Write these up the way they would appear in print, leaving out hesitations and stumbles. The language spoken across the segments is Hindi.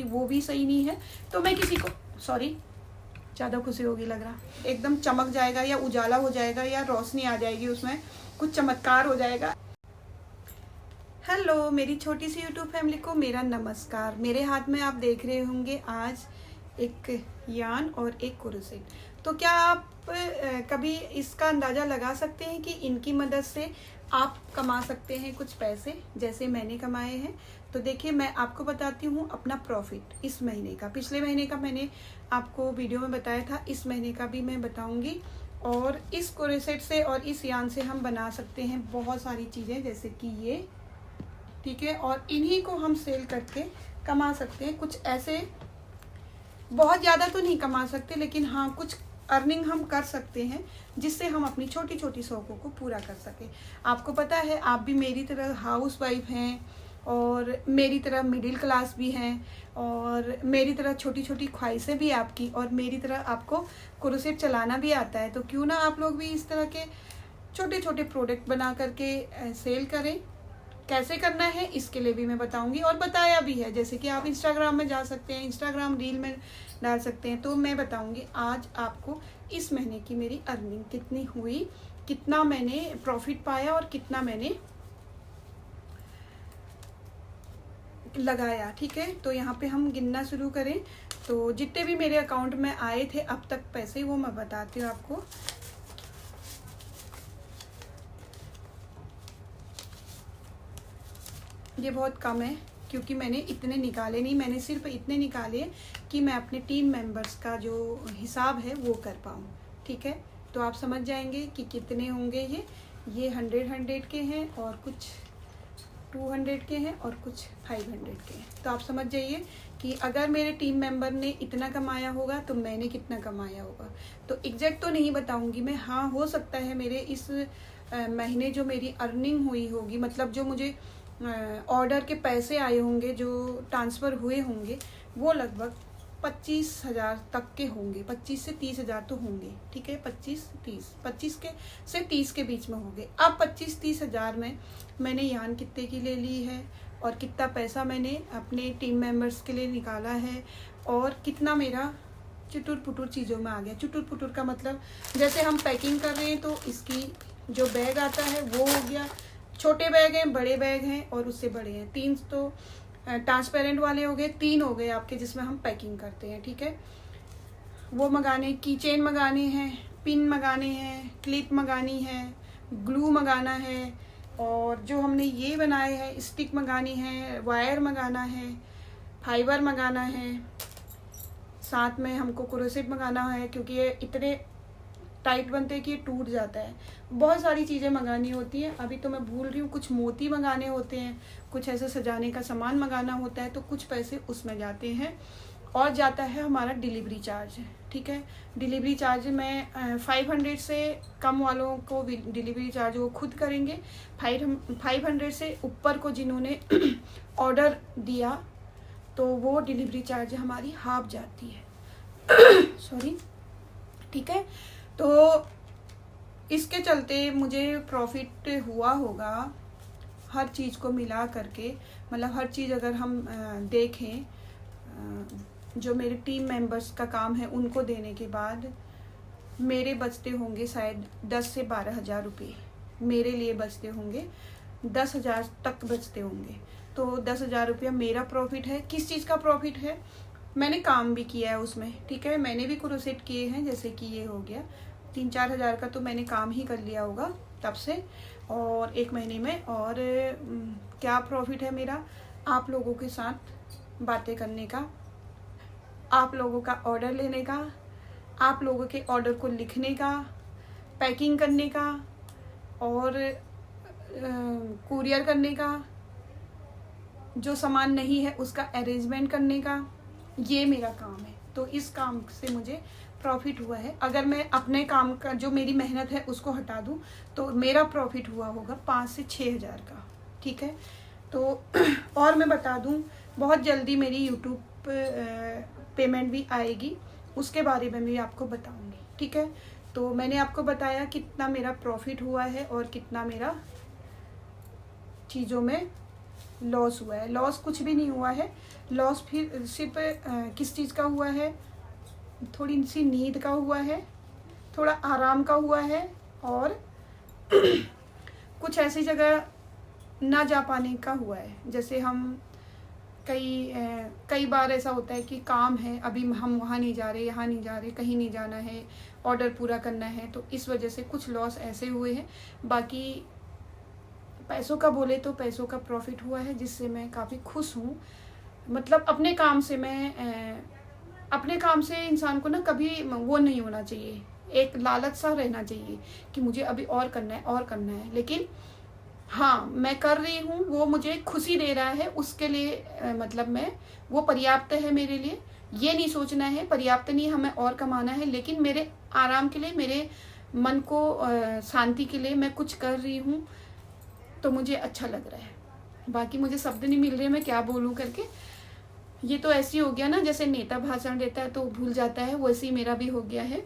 वो भी सही नहीं है। तो मैं किसी को सॉरी ज़्यादा खुशी होगी लग रहा, एकदम चमक जाएगा या उजाला हो जाएगा या रोशनी आ जाएगी, उसमें कुछ चमत्कार हो जाएगा। हेलो मेरी छोटी सी यूट्यूब फैमिली को मेरा नमस्कार। मेरे हाथ में आप देख रहे होंगे आज एक यान और एक कुरुसेट। तो क्या आप कभी इसका अंदाज़ा लगा सकते हैं कि इनकी मदद से आप कमा सकते हैं कुछ पैसे, जैसे मैंने कमाए हैं? तो देखिए, मैं आपको बताती हूँ अपना प्रॉफिट इस महीने का। पिछले महीने का मैंने आपको वीडियो में बताया था, इस महीने का भी मैं बताऊँगी। और इस कुरुसेट से और इस यान से हम बना सकते हैं बहुत सारी चीज़ें, जैसे कि ये, ठीक है। और इन्हीं को हम सेल करके कमा सकते हैं कुछ ऐसे, बहुत ज़्यादा तो नहीं कमा सकते, लेकिन हाँ कुछ अर्निंग हम कर सकते हैं जिससे हम अपनी छोटी छोटी शौकों को पूरा कर सकें। आपको पता है, आप भी मेरी तरह हाउस वाइफ हैं और मेरी तरह मिडिल क्लास भी हैं और मेरी तरह छोटी छोटी ख्वाहिशें भी आपकी, और मेरी तरह आपको कुरुसेट चलाना भी आता है। तो क्यों ना आप लोग भी इस तरह के छोटे छोटे प्रोडक्ट बना करके सेल करें। कैसे करना है इसके लिए भी मैं बताऊंगी, और बताया भी है, जैसे कि आप इंस्टाग्राम में जा सकते हैं, इंस्टाग्राम रील में डाल सकते हैं। तो मैं बताऊंगी आज आपको इस महीने की मेरी अर्निंग कितनी हुई, कितना मैंने प्रॉफिट पाया और कितना मैंने लगाया, ठीक है। तो यहाँ पे हम गिनना शुरू करें तो जितने भी मेरे अकाउंट में आए थे अब तक पैसे, वो मैं बताती हूँ आपको। ये बहुत कम है क्योंकि मैंने इतने निकाले नहीं, मैंने सिर्फ इतने निकाले कि मैं अपने टीम मेंबर्स का जो हिसाब है वो कर पाऊँ, ठीक है। तो आप समझ जाएंगे कि कितने होंगे ये 100 के हैं और कुछ 200 के हैं और कुछ 500 के हैं। तो आप समझ जाइए कि अगर मेरे टीम मेंबर ने इतना कमाया होगा तो मैंने कितना कमाया होगा। तो एग्जैक्ट तो नहीं बताऊंगी मैं, हाँ हो सकता है मेरे इस महीने जो मेरी अर्निंग हुई होगी, मतलब जो मुझे ऑर्डर के पैसे आए होंगे, जो ट्रांसफ़र हुए होंगे, वो लगभग 25,000 तक के होंगे। 25 से 30,000 तो होंगे, ठीक है। 25 के से 30 के बीच में होंगे। अब 25-30,000 में मैंने यान कितने की ले ली है और कितना पैसा मैंने अपने टीम मेंबर्स के लिए निकाला है और कितना मेरा चुटुर पुटुर चीज़ों में आ गया। चुटुर पुटुर का मतलब, जैसे हम पैकिंग कर रहे हैं तो इसकी जो बैग आता है वो हो गया, छोटे बैग हैं, बड़े बैग हैं और उससे बड़े हैं। 3 तो ट्रांसपेरेंट वाले हो गए, 3 हो गए आपके जिसमें हम पैकिंग करते हैं, ठीक है। वो मंगाने, की चेन मंगाने हैं, पिन मंगाने हैं, क्लिप मंगानी है, ग्लू मंगाना है, और जो हमने ये बनाए हैं स्टिक मंगानी है, वायर मंगाना है, फाइबर मंगाना है, साथ में हमको क्रोसेट मंगाना है क्योंकि ये इतने टाइट बनते हैं कि ये टूट जाता है। बहुत सारी चीज़ें मंगानी होती हैं, अभी तो मैं भूल रही हूँ। कुछ मोती मंगाने होते हैं, कुछ ऐसे सजाने का सामान मंगाना होता है, तो कुछ पैसे उसमें जाते हैं। और जाता है हमारा डिलीवरी चार्ज, ठीक है। डिलीवरी चार्ज में 500 से कम वालों को डिलीवरी चार्ज वो खुद करेंगे। 500 से ऊपर को जिन्होंने ऑर्डर दिया तो वो डिलीवरी चार्ज हमारी हाफ जाती है सॉरी, ठीक है। तो इसके चलते मुझे प्रॉफिट हुआ होगा हर चीज़ को मिला करके, मतलब हर चीज़ अगर हम देखें, जो मेरे टीम मेंबर्स का काम है उनको देने के बाद मेरे बचते होंगे शायद 10 से 12,000 रुपये मेरे लिए बचते होंगे, 10,000 तक बचते होंगे। तो 10,000 रुपया मेरा प्रॉफिट है। किस चीज़ का प्रॉफिट है? मैंने काम भी किया है उसमें, ठीक है। मैंने भी क्रोसेट किए हैं, जैसे कि ये हो गया 3-4 हज़ार का तो मैंने काम ही कर लिया होगा तब से, और 1 महीने में। और क्या प्रॉफिट है मेरा? आप लोगों के साथ बातें करने का, आप लोगों का ऑर्डर लेने का, आप लोगों के ऑर्डर को लिखने का, पैकिंग करने का और कुरियर करने का, जो सामान नहीं है उसका अरेंजमेंट करने का, ये मेरा काम है। तो इस काम से मुझे प्रॉफिट हुआ है। अगर मैं अपने काम का जो मेरी मेहनत है उसको हटा दूं तो मेरा प्रॉफिट हुआ होगा 5 से 6 हज़ार का, ठीक है। तो और मैं बता दूं, बहुत जल्दी मेरी यूट्यूब पेमेंट भी आएगी, उसके बारे में भी आपको बताऊंगी, ठीक है। तो मैंने आपको बताया कितना मेरा प्रॉफिट हुआ है और कितना मेरा चीज़ों में लॉस हुआ है। लॉस कुछ भी नहीं हुआ है। लॉस फिर सिर्फ किस चीज़ का हुआ है, थोड़ी सी नींद का हुआ है, थोड़ा आराम का हुआ है, और कुछ ऐसी जगह ना जा पाने का हुआ है। जैसे हम कई बार ऐसा होता है कि काम है, अभी हम वहाँ नहीं जा रहे, यहाँ नहीं जा रहे, कहीं नहीं जाना है, ऑर्डर पूरा करना है, तो इस वजह से कुछ लॉस ऐसे हुए हैं। बाकी पैसों का बोले तो पैसों का प्रॉफिट हुआ है, जिससे मैं काफ़ी खुश हूँ। मतलब अपने काम से इंसान को ना कभी वो नहीं होना चाहिए, एक लालच सा रहना चाहिए कि मुझे अभी और करना है और करना है। लेकिन हाँ, मैं कर रही हूँ, वो मुझे खुशी दे रहा है, उसके लिए मतलब मैं वो पर्याप्त है मेरे लिए। ये नहीं सोचना है पर्याप्त नहीं, हमें और कमाना है, लेकिन मेरे आराम के लिए, मेरे मन को शांति के लिए मैं कुछ कर रही हूँ, तो मुझे अच्छा लग रहा है। बाकी मुझे शब्द नहीं मिल रहे मैं क्या बोलूँ करके। ये तो ऐसी हो गया ना, जैसे नेता भाषण देता है तो भूल जाता है, वैसे ही मेरा भी हो गया है।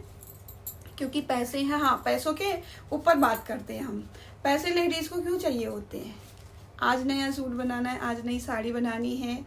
क्योंकि पैसे हैं, हाँ पैसों के ऊपर बात करते हैं हम। पैसे लेडीज़ को क्यों चाहिए होते हैं? आज नया सूट बनाना है, आज नई साड़ी बनानी है,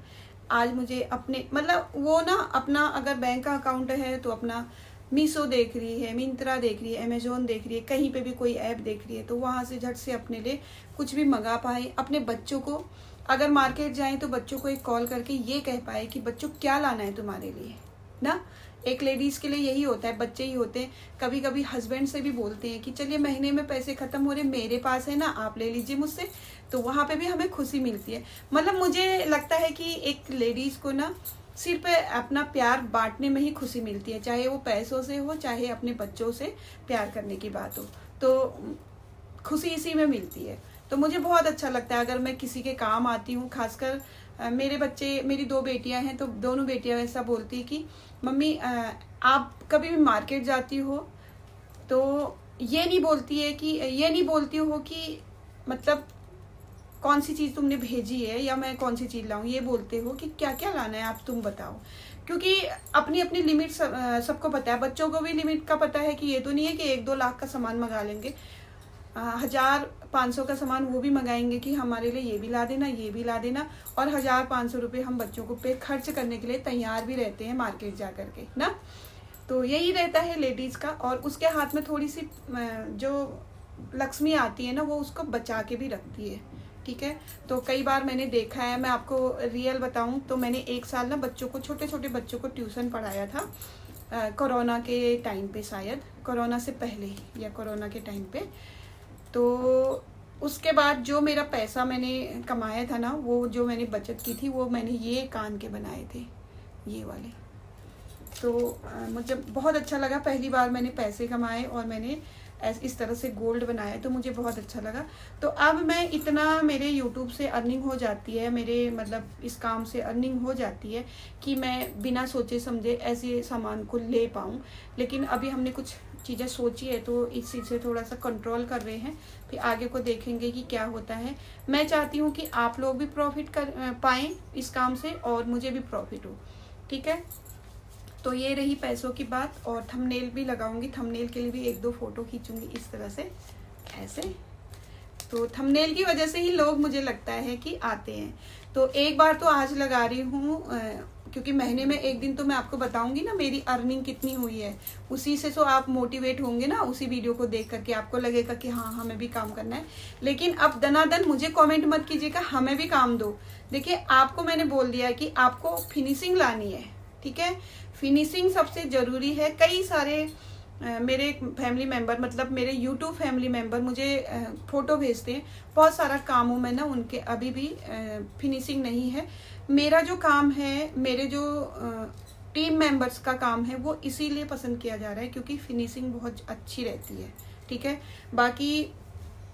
आज मुझे अपने मतलब वो ना अपना अगर बैंक का अकाउंट है तो अपना मीशो देख रही है, मिंत्रा देख रही है, अमेजोन देख रही है, कहीं पे भी कोई ऐप देख रही है, तो वहाँ से झट से अपने लिए कुछ भी मंगा पाए। अपने बच्चों को अगर मार्केट जाएं तो बच्चों को एक कॉल करके ये कह पाए कि बच्चों क्या लाना है तुम्हारे लिए ना। एक लेडीज़ के लिए यही होता है, बच्चे ही होते हैं। कभी कभी हस्बैंड से भी बोलते हैं कि चलिए महीने में पैसे ख़त्म हो रहे, मेरे पास है ना, आप ले लीजिए मुझसे, तो वहाँ पे भी हमें खुशी मिलती है। मतलब मुझे लगता है कि एक लेडीज़ को ना सिर्फ अपना प्यार बांटने में ही खुशी मिलती है, चाहे वो पैसों से हो, चाहे अपने बच्चों से प्यार करने की बात हो, तो खुशी इसी में मिलती है। तो मुझे बहुत अच्छा लगता है अगर मैं किसी के काम आती हूँ। खासकर मेरे बच्चे, मेरी 2 बेटियां हैं, तो दोनों बेटियां ऐसा बोलती कि मम्मी आप कभी भी मार्केट जाती हो तो ये नहीं बोलती हो कि मतलब कौन सी चीज़ तुमने भेजी है या मैं कौन सी चीज़ लाऊं, ये बोलते हो कि क्या क्या लाना है आप तुम बताओ। क्योंकि अपनी अपनी लिमिट सबको पता है, बच्चों को भी लिमिट का पता है कि ये तो नहीं है कि 1-2 लाख का सामान मंगा लेंगे, 1000-500 का सामान वो भी मंगाएंगे कि हमारे लिए ये भी ला देना, ये भी ला देना, और 1000-500 रुपये हम बच्चों को पे खर्च करने के लिए तैयार भी रहते हैं मार्केट जा करके ना। तो यही रहता है लेडीज़ का। और उसके हाथ में थोड़ी सी जो लक्ष्मी आती है ना, वो उसको बचा के भी रखती है, ठीक है। तो कई बार मैंने देखा है, मैं आपको रियल बताऊं तो मैंने 1 साल ना बच्चों को, छोटे छोटे बच्चों को ट्यूशन पढ़ाया था, कोरोना के टाइम पे, शायद कोरोना से पहले ही या कोरोना के टाइम पे। तो उसके बाद जो मेरा पैसा मैंने कमाया था ना, वो जो मैंने बचत की थी, वो मैंने ये कान के बनाए थे, ये वाले। तो मुझे बहुत अच्छा लगा, पहली बार मैंने पैसे कमाए और मैंने इस तरह से गोल्ड बनाया, तो मुझे बहुत अच्छा लगा। तो अब मैं इतना, मेरे यूट्यूब से अर्निंग हो जाती है, मेरे मतलब इस काम से अर्निंग हो जाती है कि मैं बिना सोचे समझे ऐसे सामान को ले पाऊँ। लेकिन अभी हमने कुछ चीज़ें सोची है, तो इस चीज़ से थोड़ा सा कंट्रोल कर रहे हैं, फिर आगे को देखेंगे कि क्या होता है। मैं चाहती हूँ कि आप लोग भी प्रॉफिट कर पाएँ इस काम से और मुझे भी प्रॉफिट हो, ठीक है। तो ये रही पैसों की बात। और थंबनेल भी लगाऊंगी, थंबनेल के लिए भी 1-2 फोटो खींचूंगी इस तरह से, ऐसे। तो थंबनेल की वजह से ही लोग, मुझे लगता है कि आते हैं। तो एक बार तो आज लगा रही हूँ, क्योंकि महीने में 1 दिन तो मैं आपको बताऊंगी ना मेरी अर्निंग कितनी हुई है, उसी से तो आप मोटिवेट होंगे ना, उसी वीडियो को देख करके आपको लगेगा कि हाँ हमें भी काम करना है। लेकिन अब दनादन मुझे कमेंट मत कीजिएगा, हमें भी काम दो। देखिए आपको मैंने बोल दिया कि आपको फिनिशिंग लानी है, ठीक है। फिनिशिंग सबसे ज़रूरी है। कई सारे मेरे फैमिली मेंबर, मतलब मेरे यूट्यूब फैमिली मेंबर मुझे फ़ोटो भेजते हैं, बहुत सारा कामों में ना उनके अभी भी फिनिशिंग नहीं है। मेरा जो काम है, मेरे जो टीम मेंबर्स का काम है, वो इसीलिए पसंद किया जा रहा है क्योंकि फिनिशिंग बहुत अच्छी रहती है, ठीक है। बाकी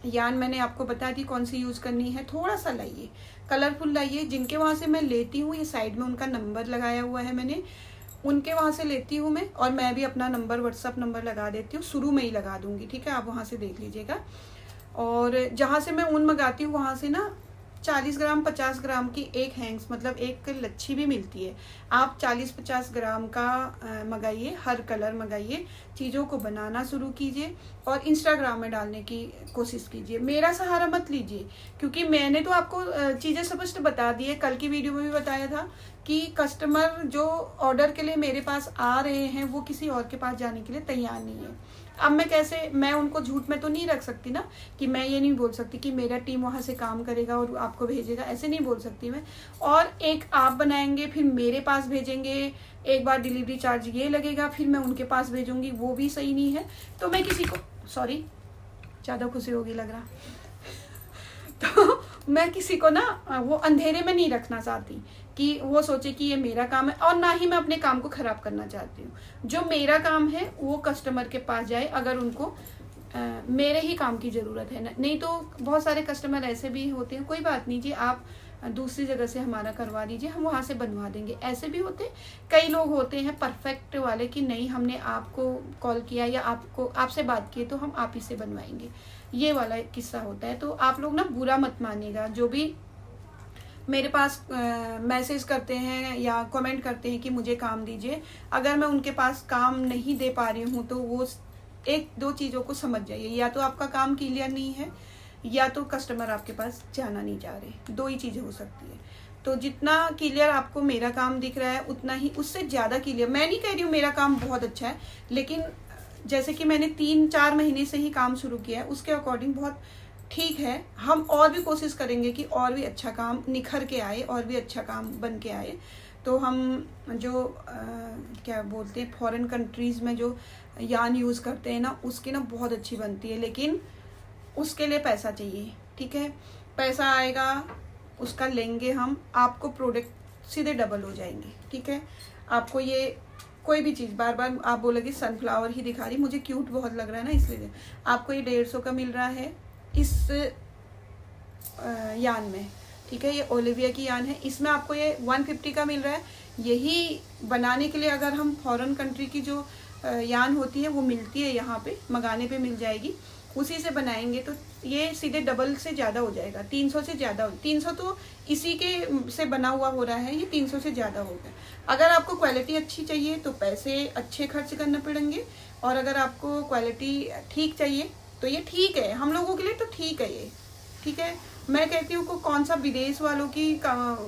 यान मैंने आपको बता दी कौन सी यूज़ करनी है। थोड़ा सा लाइए, कलरफुल लाइए। जिनके वहाँ से मैं लेती हूँ, ये साइड में उनका नंबर लगाया हुआ है मैंने, उनके वहाँ से लेती हूँ मैं। और मैं भी अपना नंबर, व्हाट्सअप नंबर लगा देती हूँ, शुरू में ही लगा दूंगी, ठीक है। आप वहाँ से देख लीजिएगा। और जहाँ से मैं ऊन मंगाती हूँ वहाँ से ना 40 ग्राम 50 ग्राम की एक हैंग्स मतलब एक लच्छी भी मिलती है। आप 40-50 ग्राम का मंगाइए, हर कलर मंगाइए, चीज़ों को बनाना शुरू कीजिए और इंस्टाग्राम में डालने की कोशिश कीजिए। मेरा सहारा मत लीजिए, क्योंकि मैंने तो आपको चीज़ें स्पष्ट बता दी है। कल की वीडियो में भी बताया था कि कस्टमर जो ऑर्डर के लिए मेरे पास आ रहे हैं वो किसी और के पास जाने के लिए तैयार नहीं है। अब मैं उनको झूठ में तो नहीं रख सकती ना, कि मैं ये नहीं बोल सकती कि मेरा टीम वहाँ से काम करेगा और आपको भेजेगा, ऐसे नहीं बोल सकती मैं। और एक आप बनाएंगे फिर मेरे पास भेजेंगे, एक बार डिलीवरी चार्ज ये लगेगा, फिर मैं उनके पास भेजूंगी, वो भी सही नहीं है। तो मैं किसी को, सॉरी ज़्यादा खुशी होगी लग रहा तो मैं किसी को ना वो अंधेरे में नहीं रखना चाहती कि वो सोचे कि ये मेरा काम है, और ना ही मैं अपने काम को खराब करना चाहती हूँ। जो मेरा काम है वो कस्टमर के पास जाए अगर उनको मेरे ही काम की ज़रूरत है। नहीं तो बहुत सारे कस्टमर ऐसे भी होते हैं, कोई बात नहीं जी, आप दूसरी जगह से हमारा करवा दीजिए, हम वहाँ से बनवा देंगे, ऐसे भी होते हैं। कई लोग होते हैं परफेक्ट वाले कि नहीं, हमने आपको कॉल किया या आपसे बात की तो हम आप ही से बनवाएंगे, ये वाला किस्सा होता है। तो आप लोग ना बुरा मत मानिएगा, जो भी मेरे पास मैसेज करते हैं या कमेंट करते हैं कि मुझे काम दीजिए, अगर मैं उनके पास काम नहीं दे पा रही हूँ तो वो एक दो चीज़ों को समझ जाइए, या तो आपका काम क्लियर नहीं है या तो कस्टमर आपके पास जाना नहीं चाह रहे, दो ही चीज़ें हो सकती है। तो जितना क्लियर आपको मेरा काम दिख रहा है उतना ही, उससे ज़्यादा क्लियर, मैं नहीं कह रही हूँ मेरा काम बहुत अच्छा है, लेकिन जैसे कि मैंने 3-4 महीने से ही काम शुरू किया है, उसके अकॉर्डिंग बहुत ठीक है। हम और भी कोशिश करेंगे कि और भी अच्छा काम निखर के आए, और भी अच्छा काम बन के आए। तो हम जो क्या बोलते हैं, फॉरेन कंट्रीज़ में जो यान यूज़ करते हैं ना, उसकी ना बहुत अच्छी बनती है, लेकिन उसके लिए पैसा चाहिए, ठीक है। पैसा आएगा उसका लेंगे हम, आपको प्रोडक्ट सीधे डबल हो जाएंगे, ठीक है। आपको ये कोई भी चीज़ बार बार आप बोलोगे सनफ्लावर ही दिखा रही, मुझे क्यूट बहुत लग रहा है ना, इसलिए आपको ये 150 का मिल रहा है इस यान में, ठीक है। ये ओलिविया की यान है, इसमें आपको ये 150 का मिल रहा है। यही बनाने के लिए अगर हम फॉरेन कंट्री की जो यान होती है वो मिलती है, यहाँ पे मंगाने पे मिल जाएगी, उसी से बनाएंगे तो ये सीधे डबल से ज़्यादा हो जाएगा, 300 से ज़्यादा। 300 तो इसी के से बना हुआ हो रहा है, ये 300 से ज़्यादा हो गया। अगर आपको क्वालिटी अच्छी चाहिए तो पैसे अच्छे खर्च करने पड़ेंगे, और अगर आपको क्वालिटी ठीक चाहिए तो ये ठीक है, हम लोगों के लिए तो ठीक है ये, ठीक है। मैं कहती हूँ को कौन सा विदेश वालों की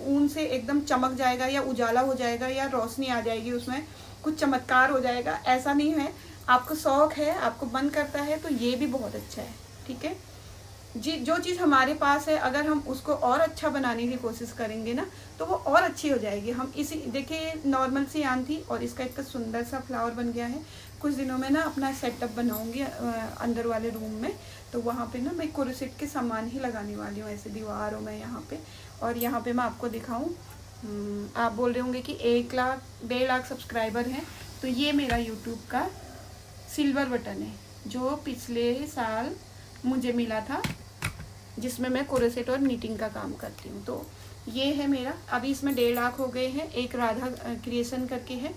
ऊन से एकदम चमक जाएगा या उजाला हो जाएगा या रोशनी आ जाएगी, उसमें कुछ चमत्कार हो जाएगा, ऐसा नहीं है। आपको शौक है, आपको मन करता है तो ये भी बहुत अच्छा है, ठीक है जी। जो चीज़ हमारे पास है अगर हम उसको और अच्छा बनाने की कोशिश करेंगे ना तो वो और अच्छी हो जाएगी। हम इसी देखिए नॉर्मल सी यान थी और इसका इतना सुंदर सा फ्लावर बन गया है। कुछ दिनों में ना अपना सेटअप बनाऊंगी अंदर वाले रूम में, तो वहाँ पे ना मैं कुर्सेट के सामान ही लगाने वाली हूँ, ऐसे दीवारों में यहाँ पे। और यहाँ पे मैं आपको दिखाऊँ, आप बोल रहे होंगे कि 1 लाख 1.5 लाख सब्सक्राइबर हैं, तो ये मेरा यूट्यूब का सिल्वर बटन है जो पिछले साल मुझे मिला था, जिसमें मैं क्रोशेट और निटिंग का काम करती हूँ। तो ये है मेरा, अभी इसमें 1.5 लाख हो गए हैं। एक राधा क्रिएशन करके है,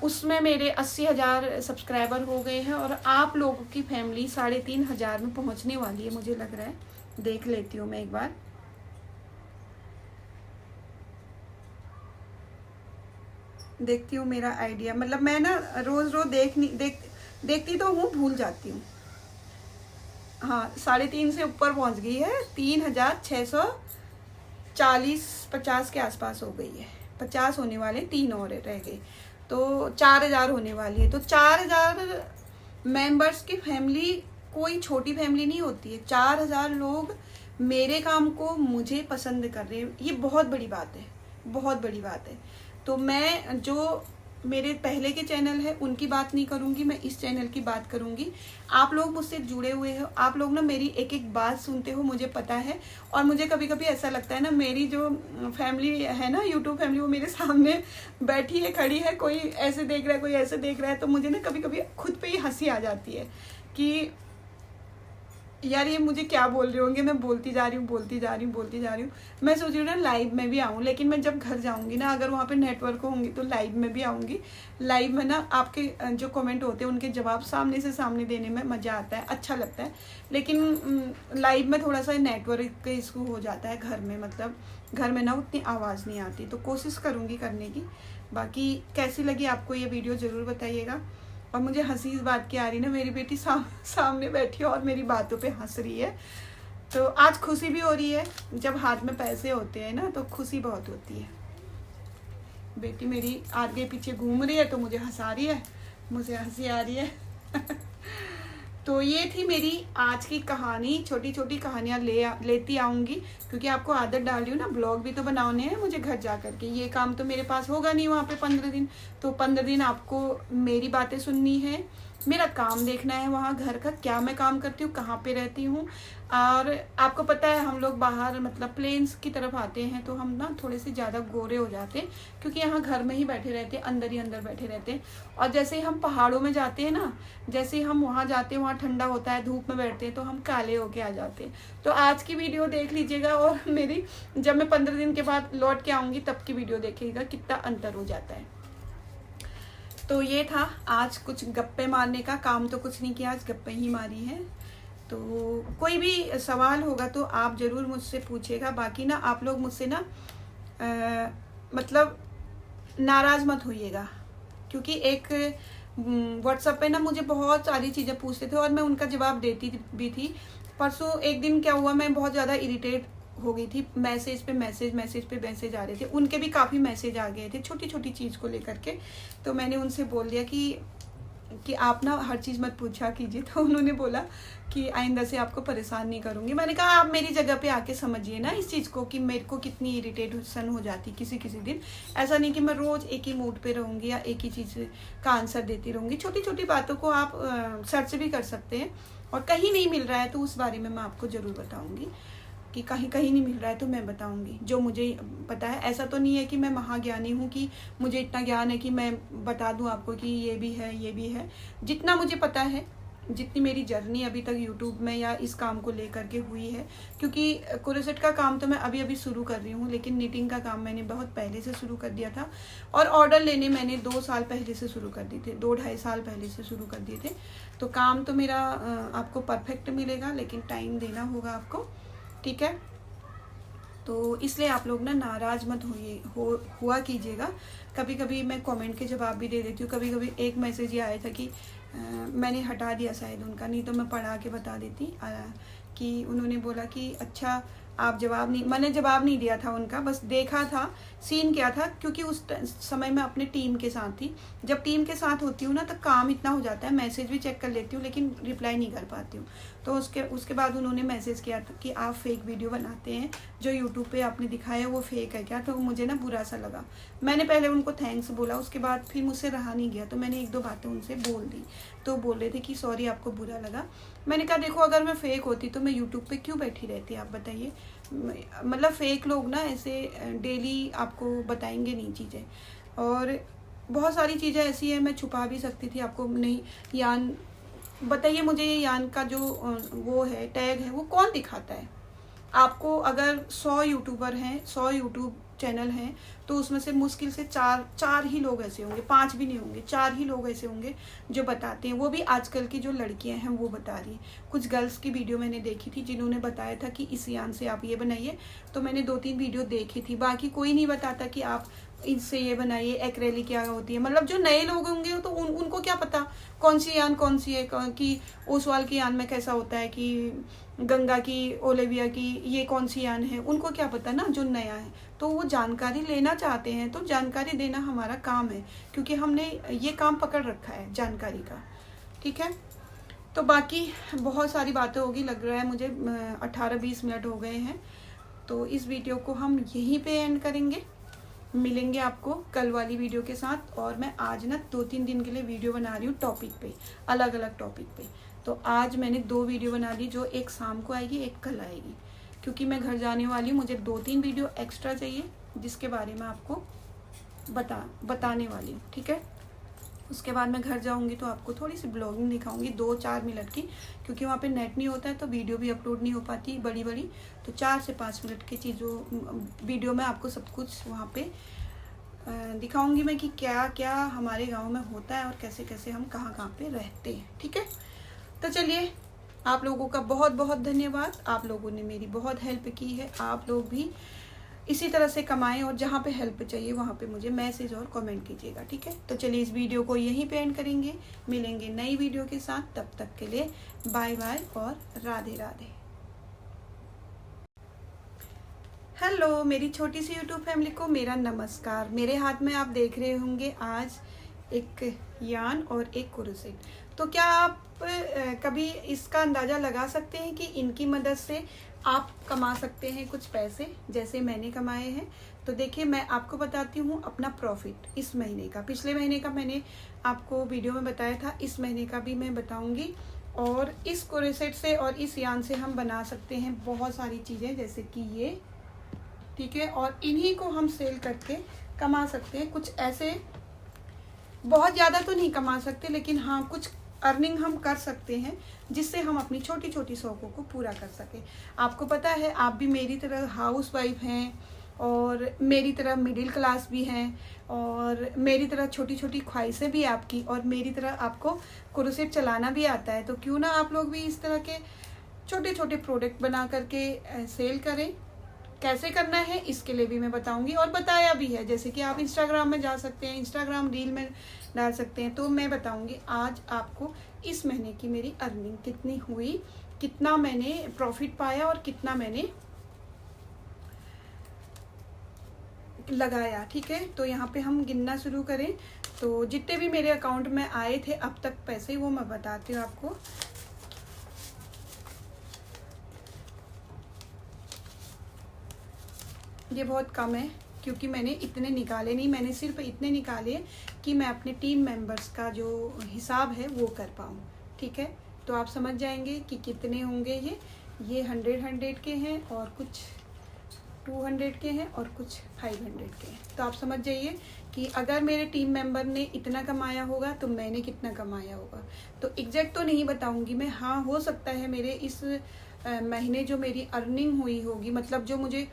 उसमें मेरे 80,000 सब्सक्राइबर हो गए हैं, और आप लोगों की फैमिली 3,500 में पहुँचने वाली है मुझे लग रहा है। देख लेती हूँ मैं एक बार, देखती हूँ मेरा आइडिया, मतलब मैं ना रोज़ देखती तो हूँ, भूल जाती हूँ। हाँ 3.5 से ऊपर पहुँच गई है, 3,640-50 के आसपास हो गई है। 50 होने वाले, 3 और रह गए तो 4,000 होने वाली है। तो 4,000 मेंबर्स की फैमिली कोई छोटी फैमिली नहीं होती है। 4,000 लोग मेरे काम को मुझे पसंद कर रहे हैं, ये बहुत बड़ी बात है, बहुत बड़ी बात है। तो मैं जो मेरे पहले के चैनल है उनकी बात नहीं करूंगी, मैं इस चैनल की बात करूंगी। आप लोग मुझसे जुड़े हुए हो, आप लोग ना मेरी एक एक बात सुनते हो, मुझे पता है। और मुझे कभी कभी ऐसा लगता है ना, मेरी जो फैमिली है ना, यूट्यूब फैमिली, वो मेरे सामने बैठी है, खड़ी है, कोई ऐसे देख रहा है, कोई ऐसे देख रहा है, तो मुझे ना कभी कभी खुद पे ही हंसी आ जाती है कि यार ये मुझे क्या बोल रहे होंगे, मैं बोलती जा रही हूँ। मैं सोच रही हूँ ना लाइव में भी आऊँ, लेकिन मैं जब घर जाऊँगी ना, अगर वहाँ पे नेटवर्क होंगी तो लाइव में भी आऊँगी। लाइव में ना आपके जो कमेंट होते हैं उनके जवाब सामने से सामने देने में मज़ा आता है, अच्छा लगता है। लेकिन लाइव में थोड़ा सा नेटवर्क का इशू हो जाता है घर में, मतलब घर में ना उतनी आवाज़ नहीं आती, तो कोशिश करूँगी करने की। बाकी कैसी लगी आपको ये वीडियो ज़रूर बताइएगा। और मुझे हंसी इस बात की आ रही ना, मेरी बेटी सामने बैठी है और मेरी बातों पे हंस रही है। तो आज खुशी भी हो रही है, जब हाथ में पैसे होते हैं ना तो खुशी बहुत होती है। बेटी मेरी आगे पीछे घूम रही है तो मुझे हंसा रही है, मुझे हंसी आ रही है। तो ये थी मेरी आज की कहानी। छोटी छोटी कहानियाँ लेती आऊँगी, क्योंकि आपको आदत डाल रही हूँ ना, ब्लॉग भी तो बनाने हैं मुझे घर जा कर के। ये काम तो मेरे पास होगा नहीं वहाँ पे 15 दिन, तो 15 दिन आपको मेरी बातें सुननी है, मेरा काम देखना है वहाँ घर का, क्या मैं काम करती हूँ, कहाँ पे रहती हूँ। और आपको पता है हम लोग बाहर मतलब प्लेन्स की तरफ आते हैं तो हम ना थोड़े से ज़्यादा गोरे हो जाते हैं, क्योंकि यहाँ घर में ही बैठे रहते हैं, अंदर ही अंदर बैठे रहते हैं। और जैसे ही हम पहाड़ों में जाते हैं ना, जैसे ही हम वहाँ जाते हैं, वहाँ ठंडा होता है, धूप में बैठते हैं, तो हम काले होके आ जाते हैं। तो आज की वीडियो देख लीजिएगा, और मेरी जब मैं 15 दिन के बाद लौट के आऊँगी तब की वीडियो देखिएगा, कितना अंतर हो जाता है। तो ये था आज कुछ गप्पे मारने का, काम तो कुछ नहीं किया, आज गप्पे ही मारी है। तो कोई भी सवाल होगा तो आप ज़रूर मुझसे पूछिएगा। बाकी ना आप लोग मुझसे ना मतलब नाराज़ मत होइएगा, क्योंकि एक व्हाट्सएप पे ना मुझे बहुत सारी चीज़ें पूछते थे और मैं उनका जवाब देती भी थी। परसों एक दिन क्या हुआ, मैं बहुत ज़्यादा इरिटेट हो गई थी, मैसेज पे मैसेज आ रहे थे, उनके भी काफ़ी मैसेज आ गए थे छोटी छोटी चीज़ को लेकर के। तो मैंने उनसे बोल दिया कि आप ना हर चीज़ मत पूछा कीजिए। तो उन्होंने बोला कि आइंदा से आपको परेशान नहीं करूँगी। मैंने कहा आप मेरी जगह पे आके समझिए ना इस चीज़ को, कि मेरे को कितनी इरिटेशन हो जाती किसी दिन। ऐसा नहीं कि मैं रोज़ एक ही मूड पे रहूँगी या एक ही चीज़ का आंसर देती रहूँगी। छोटी छोटी बातों को आप सर्च भी कर सकते हैं, और कहीं नहीं मिल रहा है तो उस बारे में मैं आपको ज़रूर बताऊँगी, कि कहीं नहीं मिल रहा है तो मैं बताऊंगी जो मुझे पता है। ऐसा तो नहीं है कि मैं महाज्ञानी हूँ कि मुझे इतना ज्ञान है कि मैं बता दूँ आपको कि ये भी है। जितना मुझे पता है, जितनी मेरी जर्नी अभी तक यूट्यूब में या इस काम को लेकर के हुई है, क्योंकि क्रोसेट का काम तो मैं अभी शुरू कर रही हूँ, लेकिन निटिंग का काम मैंने बहुत पहले से शुरू कर दिया था, और ऑर्डर लेने मैंने 2 साल पहले से शुरू कर दिए थे, 2-2.5 साल पहले से शुरू कर दिए थे। तो काम तो मेरा आपको परफेक्ट मिलेगा, लेकिन टाइम देना होगा आपको, ठीक है। तो इसलिए आप लोग ना नाराज़ मत हुआ कीजिएगा। कभी कभी मैं कमेंट के जवाब भी दे देती हूँ। कभी कभी एक मैसेज ये आया था कि मैंने हटा दिया शायद उनका, नहीं तो मैं पढ़ा के बता देती, कि उन्होंने बोला कि अच्छा आप जवाब नहीं, मैंने जवाब नहीं दिया था उनका, बस देखा था, सीन क्या था, क्योंकि उस समय मैं अपने टीम के साथ थी। जब टीम के साथ होती हूँ ना तो काम इतना हो जाता है, मैसेज भी चेक कर लेती हूँ लेकिन रिप्लाई नहीं कर पाती हूँ। तो उसके बाद उन्होंने मैसेज किया था कि आप फेक वीडियो बनाते हैं, जो यूट्यूब पे आपने दिखाया वो फेक है क्या। तो मुझे ना बुरा सा लगा, मैंने पहले उनको थैंक्स बोला, उसके बाद फिर मुझसे रहा नहीं गया, तो मैंने 1-2 बातें उनसे बोल दी। तो बोल रहे थे कि सॉरी आपको बुरा लगा। मैंने कहा देखो अगर मैं फेक होती तो मैं यूट्यूब पे क्यों बैठी रहती, आप बताइए। मतलब फेक लोग ना ऐसे डेली आपको बताएंगे नहीं चीज़ें, और बहुत सारी चीज़ें ऐसी है मैं छुपा भी सकती थी आपको। नहीं यान बताइए मुझे, ये यान का जो वो है टैग है वो कौन दिखाता है आपको। अगर 100 यूट्यूबर हैं, 100 यूट्यूब चैनल हैं, तो उसमें से मुश्किल से चार ही लोग ऐसे होंगे, 5 भी नहीं होंगे, 4 ही लोग ऐसे होंगे जो बताते हैं। वो भी आजकल की जो लड़कियां हैं वो बता रही हैं। कुछ गर्ल्स की वीडियो मैंने देखी थी जिन्होंने बताया था कि इस यान से आप ये बनाइए, तो मैंने 2-3 वीडियो देखी थी। बाकी कोई नहीं बताता कि आप इससे ये बनाइए, एक्रेलिक क्या होती है। मतलब जो नए लोग होंगे तो उनको क्या पता कौन सी यान कौन सी है, कि ओसवाल की यान में कैसा होता है, कि गंगा की, ओलिविया की ये कौन सी यान है, उनको क्या पता ना जो नया है। तो वो जानकारी लेना चाहते हैं तो जानकारी देना हमारा काम है, क्योंकि हमने ये काम पकड़ रखा है जानकारी का, ठीक है। तो बाकी बहुत सारी बातें होगी, लग रहा है मुझे 18-20 मिनट हो गए हैं। तो इस वीडियो को हम यहीं पे एंड करेंगे, मिलेंगे आपको कल वाली वीडियो के साथ। और मैं आज ना 2-3 दिन के लिए वीडियो बना रही हूँ टॉपिक पे, अलग अलग टॉपिक पे। तो आज मैंने 2 वीडियो बना ली, जो एक शाम को आएगी, एक कल आएगी, क्योंकि मैं घर जाने वाली हूँ। मुझे 2-3 वीडियो एक्स्ट्रा चाहिए जिसके बारे में आपको बताने वाली हूँ, ठीक है। उसके बाद मैं घर जाऊंगी तो आपको थोड़ी सी ब्लॉगिंग दिखाऊंगी 2-4 मिनट की, क्योंकि वहाँ पे नेट नहीं होता है तो वीडियो भी अपलोड नहीं हो पाती बड़ी बड़ी। तो 4 से 5 मिनट की वीडियो में आपको सब कुछ वहाँ पे दिखाऊंगी मैं कि क्या क्या हमारे गांव में होता है और कैसे कैसे हम कहाँ कहाँ पे रहते हैं। ठीक है, तो चलिए, आप लोगों का बहुत बहुत धन्यवाद। आप लोगों ने मेरी बहुत हेल्प की है। आप लोग भी इसी तरह से कमाएं और जहाँ पे हेल्प चाहिए वहाँ पे मुझे मैसेज और कमेंट कीजिएगा। ठीक है, तो चलिए इस वीडियो को यहीं पे एंड करेंगे। मिलेंगे नई वीडियो के साथ, तब तक के लिए बाय बाय और राधे राधे। हेलो मेरी छोटी सी यूट्यूब फैमिली को मेरा नमस्कार। मेरे हाथ में आप देख रहे होंगे आज एक यान और एक कुरुसेट। तो क्या आप कभी इसका अंदाज़ा लगा सकते हैं कि इनकी मदद से आप कमा सकते हैं कुछ पैसे, जैसे मैंने कमाए हैं? तो देखिए, मैं आपको बताती हूँ अपना प्रॉफिट इस महीने का। पिछले महीने का मैंने आपको वीडियो में बताया था, इस महीने का भी मैं बताऊँगी। और इस कुरुसेट से और इस यान से हम बना सकते हैं बहुत सारी चीज़ें, जैसे कि ये, ठीक है। और इन्हीं को हम सेल करके कमा सकते हैं कुछ ऐसे, बहुत ज़्यादा तो नहीं कमा सकते, लेकिन हाँ कुछ अर्निंग हम कर सकते हैं जिससे हम अपनी छोटी छोटी शौकों को पूरा कर सकें। आपको पता है, आप भी मेरी तरह हाउस वाइफ हैं और मेरी तरह मिडिल क्लास भी हैं और मेरी तरह छोटी छोटी ख्वाहिशें भी आपकी, और मेरी तरह आपको कुरुसेट चलाना भी आता है। तो क्यों ना आप लोग भी इस तरह के छोटे छोटे प्रोडक्ट बना करके सेल करें। कैसे करना है इसके लिए भी मैं बताऊंगी और बताया भी है, जैसे कि आप इंस्टाग्राम में जा सकते हैं, इंस्टाग्राम रील में डाल सकते हैं। तो मैं बताऊंगी आज आपको इस महीने की मेरी अर्निंग कितनी हुई, कितना मैंने प्रॉफिट पाया और कितना मैंने लगाया। ठीक है, तो यहाँ पे हम गिनना शुरू करें तो जितने भी मेरे अकाउंट में आए थे अब तक पैसे, वो मैं बताती हूँ आपको। ये बहुत कम है क्योंकि मैंने इतने निकाले नहीं, मैंने सिर्फ इतने निकाले कि मैं अपने टीम मेंबर्स का जो हिसाब है वो कर पाऊँ। ठीक है, तो आप समझ जाएंगे कि कितने होंगे। ये 100 के हैं और कुछ 200 के हैं और कुछ 500 के हैं। तो आप समझ जाइए कि अगर मेरे टीम मेंबर ने इतना कमाया होगा तो मैंने कितना कमाया होगा। तो एग्जैक्ट तो नहीं बताऊंगी मैं, हाँ हो सकता है मेरे इस महीने जो मेरी अर्निंग हुई होगी, मतलब जो मुझे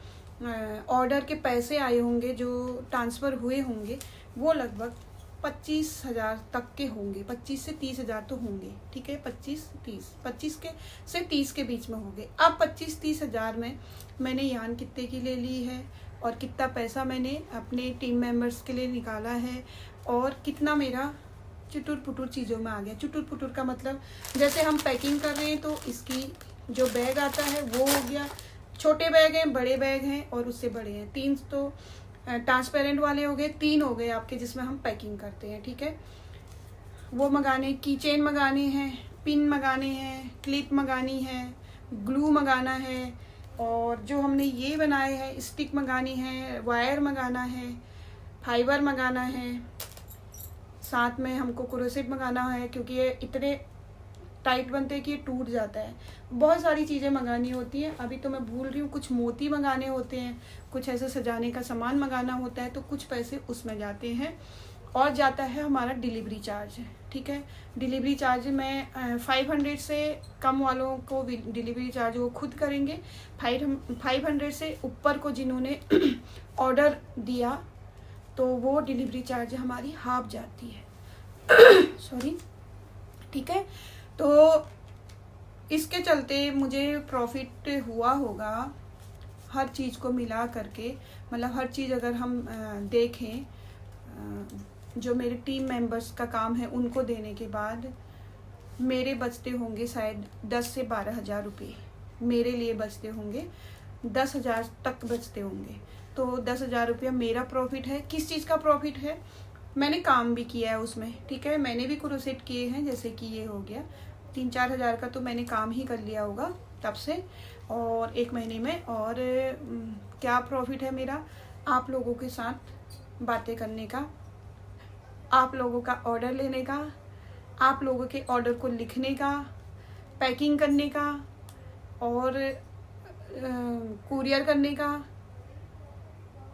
ऑर्डर के पैसे आए होंगे, जो ट्रांसफ़र हुए होंगे, वो लगभग 25,000 तक के होंगे। 25 से 30,000 तो होंगे। ठीक है, 25 के से 30 के बीच में होंगे। अब 25-30 हज़ार में मैंने यान कितने की ले ली है और कितना पैसा मैंने अपने टीम मेंबर्स के लिए निकाला है और कितना मेरा चुटुर पुटुर चीज़ों में आ गया। चुटुर पुटुर का मतलब, जैसे हम पैकिंग कर रहे हैं तो इसकी जो बैग आता है वो हो गया, छोटे बैग हैं, बड़े बैग हैं और उससे बड़े हैं। 3 तो ट्रांसपेरेंट वाले हो गए, 3 हो गए आपके जिसमें हम पैकिंग करते हैं। ठीक है, वो मंगाने, की चेन मंगाने हैं, पिन मंगाने हैं, क्लिप मंगानी है, ग्लू मंगाना है, और जो हमने ये बनाए हैं स्टिक मंगानी है, वायर मंगाना है, फाइबर मंगाना है, साथ में हमको क्रोसेट मंगाना है क्योंकि ये इतने टाइट बनते हैं कि ये टूट जाता है। बहुत सारी चीज़ें मंगानी होती हैं, अभी तो मैं भूल रही हूँ। कुछ मोती मंगाने होते हैं, कुछ ऐसे सजाने का सामान मंगाना होता है, तो कुछ पैसे उसमें जाते हैं। और जाता है हमारा डिलीवरी चार्ज। ठीक है, डिलीवरी चार्ज मैं 500 से कम वालों को डिलीवरी चार्ज वो खुद करेंगे। 500 से ऊपर को जिन्होंने ऑर्डर दिया तो वो डिलीवरी चार्ज हमारी हाफ जाती है। सॉरी। ठीक है, तो इसके चलते मुझे प्रॉफिट हुआ होगा हर चीज़ को मिला करके, मतलब हर चीज़ अगर हम देखें, जो मेरे टीम मेंबर्स का काम है उनको देने के बाद मेरे बचते होंगे शायद 10 से 12 हज़ार रुपये मेरे लिए बचते होंगे, 10,000 तक बचते होंगे। तो 10,000 रुपया मेरा प्रॉफिट है। किस चीज़ का प्रॉफिट है? मैंने काम भी किया है उसमें। ठीक है, मैंने भी क्रोसेट किए हैं, जैसे कि ये हो गया 3-4 हज़ार का तो मैंने काम ही कर लिया होगा तब से, और 1 महीने में। और क्या प्रॉफिट है मेरा? आप लोगों के साथ बातें करने का, आप लोगों का ऑर्डर लेने का, आप लोगों के ऑर्डर को लिखने का, पैकिंग करने का और कुरियर करने का,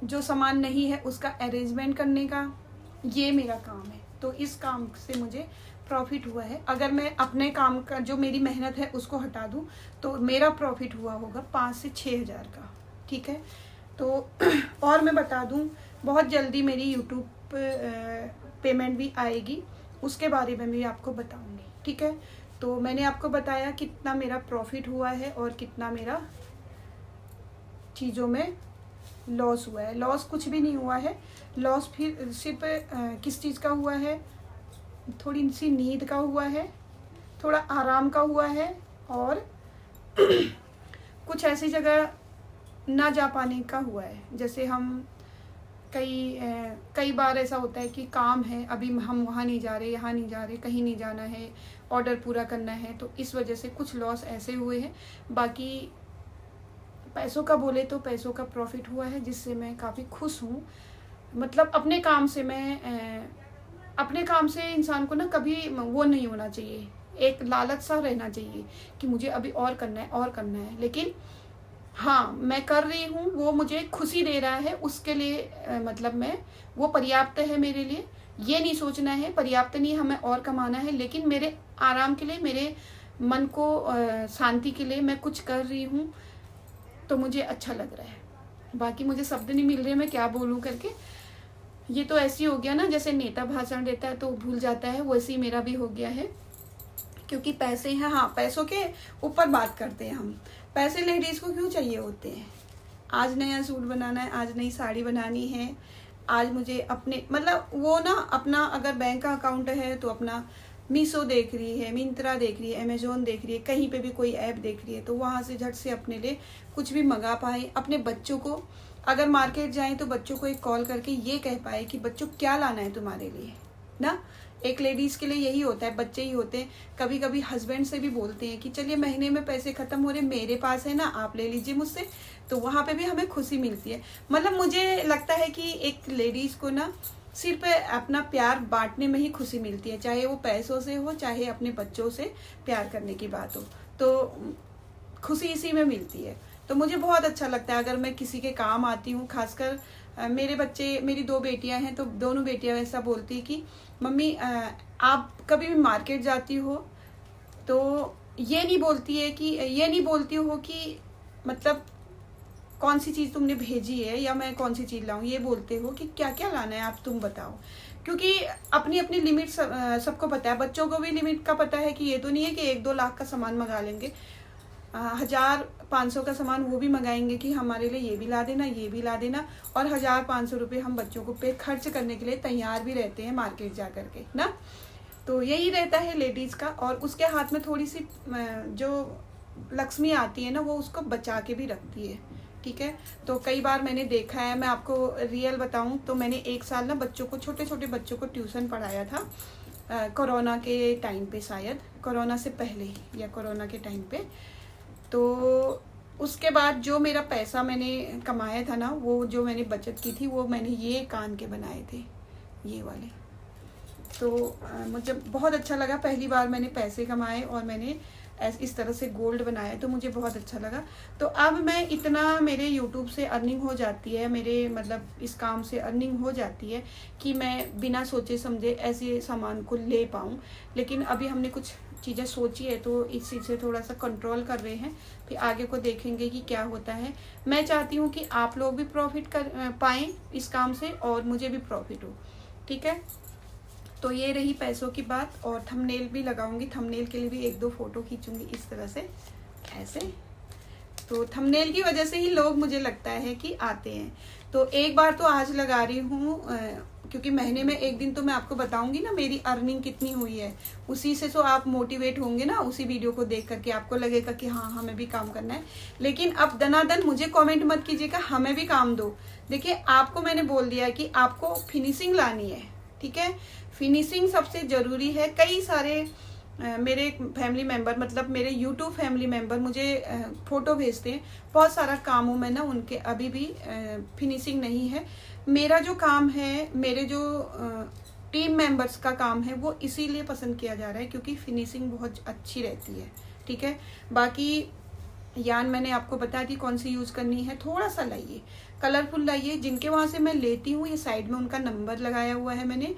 जो सामान नहीं है उसका अरेंजमेंट करने का, ये मेरा काम है, तो इस काम से मुझे प्रॉफिट हुआ है। अगर मैं अपने काम का जो मेरी मेहनत है उसको हटा दूं तो मेरा प्रॉफिट हुआ होगा 5 से 6 हज़ार का, ठीक है। तो और मैं बता दूं, बहुत जल्दी मेरी यूट्यूब पेमेंट भी आएगी, उसके बारे में भी आपको बताऊंगी, ठीक है। तो मैंने आपको बताया कितना मेरा प्रॉफिट हुआ है और कितना मेरा चीज़ों में लॉस हुआ है। लॉस कुछ भी नहीं हुआ है, लॉस फिर सिर्फ किस चीज़ का हुआ है, थोड़ी सी नींद का हुआ है, थोड़ा आराम का हुआ है, और कुछ ऐसी जगह ना जा पाने का हुआ है। जैसे हम कई बार ऐसा होता है कि काम है, अभी हम वहाँ नहीं जा रहे, यहाँ नहीं जा रहे, कहीं नहीं जाना है, ऑर्डर पूरा करना है, तो इस वजह से कुछ लॉस ऐसे हुए हैं। बाकी पैसों का बोले तो पैसों का प्रॉफिट हुआ है, जिससे मैं काफ़ी खुश हूँ। मतलब अपने काम से अपने काम से इंसान को ना कभी वो नहीं होना चाहिए, एक लालच सा रहना चाहिए कि मुझे अभी और करना है और करना है। लेकिन हाँ, मैं कर रही हूँ, वो मुझे खुशी दे रहा है, उसके लिए मतलब वो पर्याप्त है मेरे लिए। ये नहीं सोचना है पर्याप्त नहीं, हमें और कमाना है, लेकिन मेरे आराम के लिए, मेरे मन को शांति के लिए मैं कुछ कर रही हूँ, तो मुझे अच्छा लग रहा है। बाकी मुझे शब्द नहीं मिल रहे मैं क्या बोलूँ करके। ये तो ऐसी हो गया ना, जैसे नेता भाषण देता है तो भूल जाता है, वैसे ही मेरा भी हो गया है, क्योंकि पैसे हैं। हाँ, पैसों के ऊपर बात करते हैं हम। पैसे लेडीज को क्यों चाहिए होते हैं? आज नया सूट बनाना है, आज नई साड़ी बनानी है, आज मुझे अपने मतलब वो ना अपना अगर बैंक का अकाउंट है तो अपना मीशो देख रही है, मिंत्रा देख रही है, अमेजोन देख रही है, कहीं पे भी कोई ऐप देख रही है, तो वहाँ से झट से अपने लिए कुछ भी मंगा पाए। अपने बच्चों को अगर मार्केट जाएं तो बच्चों को एक कॉल करके ये कह पाए कि बच्चों क्या लाना है तुम्हारे लिए ना। एक लेडीज के लिए यही होता है, बच्चे ही होते हैं। कभी कभी हस्बैंड से भी बोलते हैं कि चलिए महीने में पैसे खत्म हो रहे, मेरे पास है ना, आप ले लीजिए मुझसे, तो वहाँ पे भी हमें खुशी मिलती है। मतलब मुझे लगता है कि एक लेडीज को ना सिर्फ अपना प्यार बांटने में ही खुशी मिलती है, चाहे वो पैसों से हो, चाहे अपने बच्चों से प्यार करने की बात हो, तो खुशी इसी में मिलती है। तो मुझे बहुत अच्छा लगता है अगर मैं किसी के काम आती हूँ। खासकर मेरे बच्चे, मेरी 2 बेटियां हैं, तो दोनों बेटियां ऐसा बोलती है कि मम्मी आप कभी भी मार्केट जाती हो तो ये नहीं बोलती हो कि मतलब कौन सी चीज़ तुमने भेजी है या मैं कौन सी चीज़ लाऊं, ये बोलते हो कि क्या क्या लाना है आप तुम बताओ। क्योंकि अपनी अपनी लिमिट सबको पता है, बच्चों को भी लिमिट का पता है कि ये तो नहीं है कि 1-2 लाख का सामान मंगा लेंगे, 1000-500 का सामान वो भी मंगाएंगे कि हमारे लिए ये भी ला देना, ये भी ला देना, और 1000-500 रुपये हम बच्चों को पे खर्च करने के लिए तैयार भी रहते हैं मार्केट जा करके ना। तो यही रहता है लेडीज़ का, और उसके हाथ में थोड़ी सी जो लक्ष्मी आती है ना, वो उसको बचा के भी रखती है, ठीक है। तो कई बार मैंने देखा है, मैं आपको रियल बताऊं तो मैंने 1 साल ना बच्चों को, छोटे छोटे बच्चों को ट्यूशन पढ़ाया था, कोरोना के टाइम पे, शायद कोरोना से पहले या कोरोना के टाइम पे। तो उसके बाद जो मेरा पैसा मैंने कमाया था ना, वो जो मैंने बचत की थी, वो मैंने ये कान के बनाए थे, ये वाले। तो मुझे बहुत अच्छा लगा, पहली बार मैंने पैसे कमाए और मैंने इस तरह से गोल्ड बनाया, तो मुझे बहुत अच्छा लगा। तो अब मैं इतना, मेरे यूट्यूब से अर्निंग हो जाती है, मेरे मतलब इस काम से अर्निंग हो जाती है कि मैं बिना सोचे समझे ऐसे सामान को ले पाऊँ। लेकिन अभी हमने कुछ चीज़ें सोची है, तो इस चीज़ से थोड़ा सा कंट्रोल कर रहे हैं, फिर आगे को देखेंगे कि क्या होता है। मैं चाहती हूँ कि आप लोग भी प्रॉफिट कर पाएँ इस काम से और मुझे भी प्रॉफिट हो, ठीक है। तो ये रही पैसों की बात, और थंबनेल भी लगाऊंगी, थंबनेल के लिए भी 1-2 फोटो खींचूंगी इस तरह से, ऐसे। तो थंबनेल की वजह से ही लोग, मुझे लगता है कि आते हैं। तो एक बार तो आज लगा रही हूँ, क्योंकि महीने में 1 दिन तो मैं आपको बताऊंगी ना मेरी अर्निंग कितनी हुई है, उसी से तो आप मोटिवेट होंगे ना, उसी वीडियो को देख करके आपको लगेगा कि हाँ हमें भी काम करना है। लेकिन अब दनादन मुझे कमेंट मत कीजिएगा हमें भी काम दो। देखिए, आपको मैंने बोल दिया है कि आपको फिनिशिंग लानी है, ठीक है। फिनिशिंग सबसे ज़रूरी है। कई सारे मेरे फैमिली मेंबर, मतलब मेरे यूट्यूब फैमिली मेंबर मुझे फ़ोटो भेजते हैं, बहुत सारा कामों में ना उनके अभी भी फिनिशिंग नहीं है। मेरा जो काम है, मेरे जो टीम मेंबर्स का काम है, वो इसीलिए पसंद किया जा रहा है क्योंकि फिनिशिंग बहुत अच्छी रहती है, ठीक है। बाकी यान मैंने आपको बता दी कौन सी यूज़ करनी है, थोड़ा सा लाइए, कलरफुल लाइए। जिनके वहाँ से मैं लेती हूँ, ये साइड में उनका नंबर लगाया हुआ है मैंने,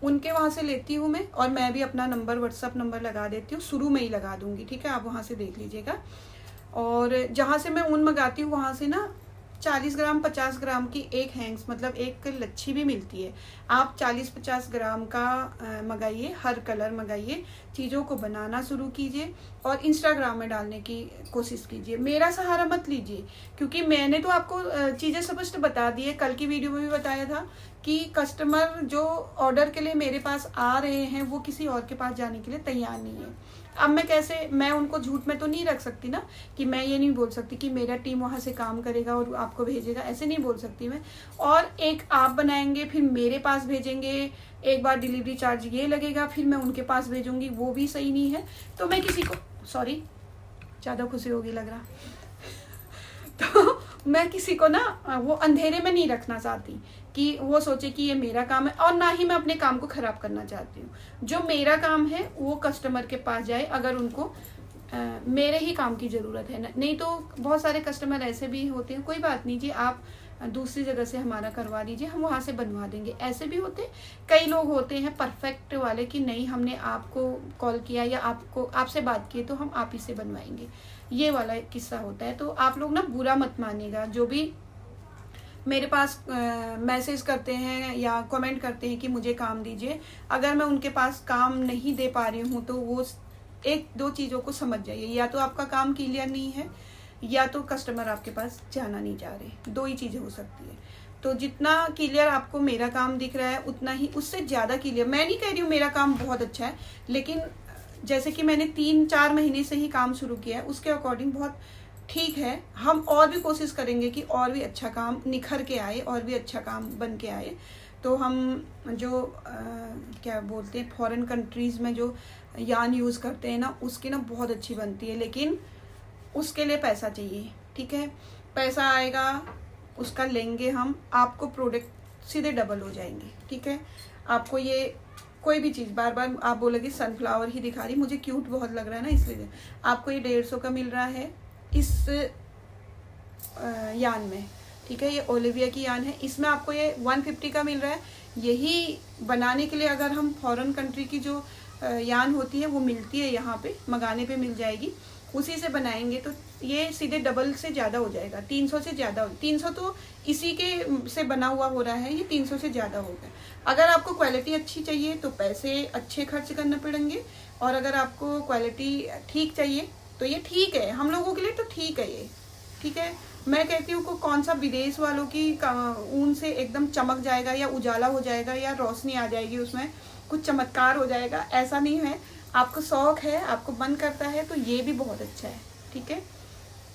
उनके वहाँ से लेती हूँ मैं। और मैं भी अपना नंबर, व्हाट्सअप नंबर लगा देती हूँ, शुरू में ही लगा दूंगी, ठीक है, आप वहाँ से देख लीजिएगा। और जहाँ से मैं ऊन मंगाती हूँ वहाँ से ना 40 ग्राम 50 ग्राम की एक हैंग्स, मतलब एक लच्छी भी मिलती है। आप 40-50 ग्राम का मंगाइए, हर कलर मंगाइए, चीज़ों को बनाना शुरू कीजिए और इंस्टाग्राम में डालने की कोशिश कीजिए। मेरा सहारा मत लीजिए, क्योंकि मैंने तो आपको चीज़ें स्पष्ट बता दी है, कल की वीडियो में भी बताया था कि कस्टमर जो ऑर्डर के लिए मेरे पास आ रहे हैं वो किसी और के पास जाने के लिए तैयार नहीं है। अब मैं कैसे, मैं उनको झूठ में तो नहीं रख सकती ना, कि मैं ये नहीं बोल सकती कि मेरा टीम वहाँ से काम करेगा और आपको भेजेगा, ऐसे नहीं बोल सकती मैं। और एक आप बनाएंगे फिर मेरे पास भेजेंगे, एक बार डिलीवरी चार्ज ये लगेगा, फिर मैं उनके पास भेजूंगी, वो भी सही नहीं है। तो मैं किसी को, सॉरी ज़्यादा खुशी होगी लग रहा तो मैं किसी को ना वो अंधेरे में नहीं रखना चाहती कि वो सोचे कि ये मेरा काम है, और ना ही मैं अपने काम को खराब करना चाहती हूँ। जो मेरा काम है वो कस्टमर के पास जाए, अगर उनको मेरे ही काम की ज़रूरत है ना। नहीं तो बहुत सारे कस्टमर ऐसे भी होते हैं, कोई बात नहीं जी, आप दूसरी जगह से हमारा करवा दीजिए, हम वहाँ से बनवा देंगे, ऐसे भी होते। कई लोग होते हैं परफेक्ट वाले कि नहीं, हमने आपको कॉल किया या आपसे बात की तो हम आप ही से बनवाएंगे, ये वाला किस्सा होता है। तो आप लोग ना बुरा मत मानिएगा, जो भी मेरे पास मैसेज करते हैं या कमेंट करते हैं कि मुझे काम दीजिए, अगर मैं उनके पास काम नहीं दे पा रही हूँ तो वो एक दो चीज़ों को समझ जाइए, या तो आपका काम क्लियर नहीं है या तो कस्टमर आपके पास जाना नहीं चाह रहे, दो ही चीज़ें हो सकती है। तो जितना क्लियर आपको मेरा काम दिख रहा है उतना ही, उससे ज़्यादा क्लियर, मैं नहीं कह रही हूँ मेरा काम बहुत अच्छा है, लेकिन जैसे कि मैंने 3-4 महीने से ही काम शुरू किया है, उसके अकॉर्डिंग बहुत ठीक है। हम और भी कोशिश करेंगे कि और भी अच्छा काम निखर के आए, और भी अच्छा काम बन के आए। तो हम जो क्या बोलते हैं, फॉरेन कंट्रीज़ में जो यान यूज़ करते हैं ना, उसकी ना बहुत अच्छी बनती है, लेकिन उसके लिए पैसा चाहिए, ठीक है। पैसा आएगा, उसका लेंगे हम, आपको प्रोडक्ट सीधे डबल हो जाएंगे, ठीक है। आपको ये कोई भी चीज़, बार बार आप बोलोगे सनफ्लावर ही दिखा रही, मुझे क्यूट बहुत लग रहा है ना, इसलिए आपको ये 150 का मिल रहा है इस यान में, ठीक है। ये ओलिविया की यान है, इसमें आपको ये 150 का मिल रहा है। यही बनाने के लिए अगर हम फॉरेन कंट्री की जो यान होती है वो मिलती है, यहाँ पे मंगाने पे मिल जाएगी, उसी से बनाएंगे तो ये सीधे डबल से ज़्यादा हो जाएगा, 300 से ज़्यादा। 300 तो इसी के से बना हुआ हो रहा है, ये 300 से ज़्यादा होगा। अगर आपको क्वालिटी अच्छी चाहिए तो पैसे अच्छे खर्च करने पड़ेंगे, और अगर आपको क्वालिटी ठीक चाहिए तो ये ठीक है, हम लोगों के लिए तो ठीक है ये, ठीक है। मैं कहती हूँ को कौन सा विदेश वालों की ऊन से एकदम चमक जाएगा या उजाला हो जाएगा या रोशनी आ जाएगी, उसमें कुछ चमत्कार हो जाएगा, ऐसा नहीं है। आपको शौक है, आपको मन करता है, तो ये भी बहुत अच्छा है, ठीक है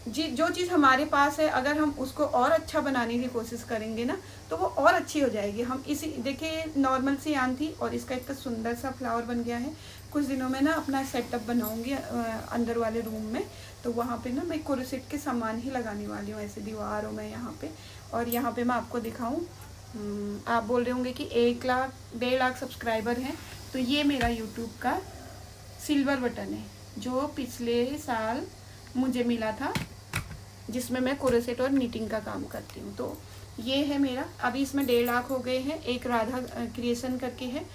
जी। जो चीज़ हमारे पास है, अगर हम उसको और अच्छा बनाने की कोशिश करेंगे ना तो वो और अच्छी हो जाएगी। हम इसी, देखिए नॉर्मल सी यान थी और इसका इतना सुंदर सा फ्लावर बन गया है। कुछ दिनों में ना अपना सेटअप बनाऊंगी अंदर वाले रूम में, तो वहाँ पे ना मैं क्रोशेट के सामान ही लगाने वाली हूँ, ऐसे दीवारों में यहाँ पे। और यहाँ पे मैं आपको दिखाऊँ, आप बोल रहे होंगे कि 1 लाख 1.5 लाख सब्सक्राइबर हैं, तो ये मेरा यूट्यूब का सिल्वर बटन है जो पिछले साल मुझे मिला था, जिसमें मैं क्रोशेट और नीटिंग का काम करती हूँ। तो ये है मेरा, अभी इसमें 1.5 लाख हो गए हैं। एक राधा क्रिएशन करके है,